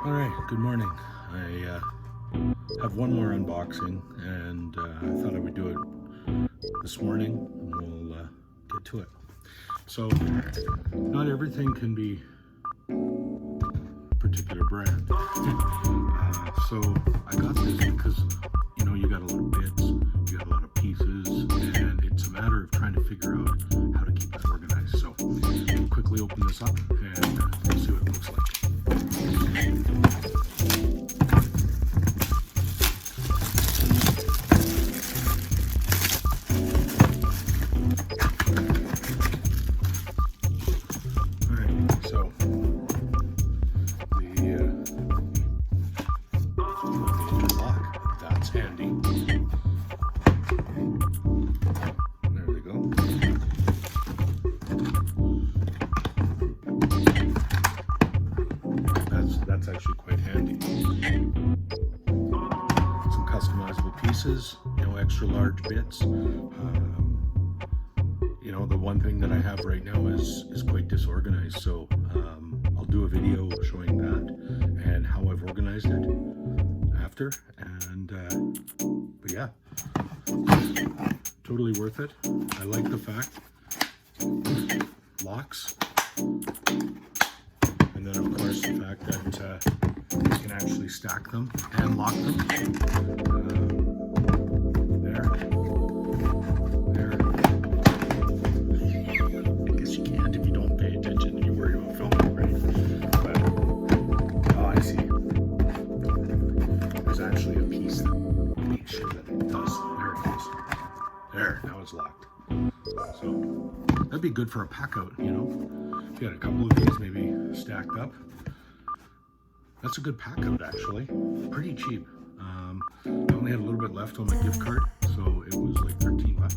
All right, good morning. I have one more unboxing, and I thought I would do it this morning, and we'll get to it. So, not everything can be a particular brand. So, I got this because, you got a lot of bits, you got a lot of pieces, and it's a matter of trying to figure out how to keep that organized. So, we'll quickly open this up and we'll see what it looks like. Handy. There we go. That's actually quite handy. Some customizable pieces, extra large bits. The one thing that I have right now is quite disorganized, so I'll do a video showing that and how I've organized it after, and but yeah, totally worth it. I like the fact locks, and then of course the fact that you can actually stack them and lock them. There. I guess you can't if you don't pay attention and you worry about filming, right? But I see. There's actually a piece that makes sure that it does. There it goes. There, now it's locked. So that'd be good for a Packout, If you had a couple of these maybe stacked up. That's a good Packout actually. Pretty cheap. I only had a little bit left on my gift card, so it was like 13 bucks.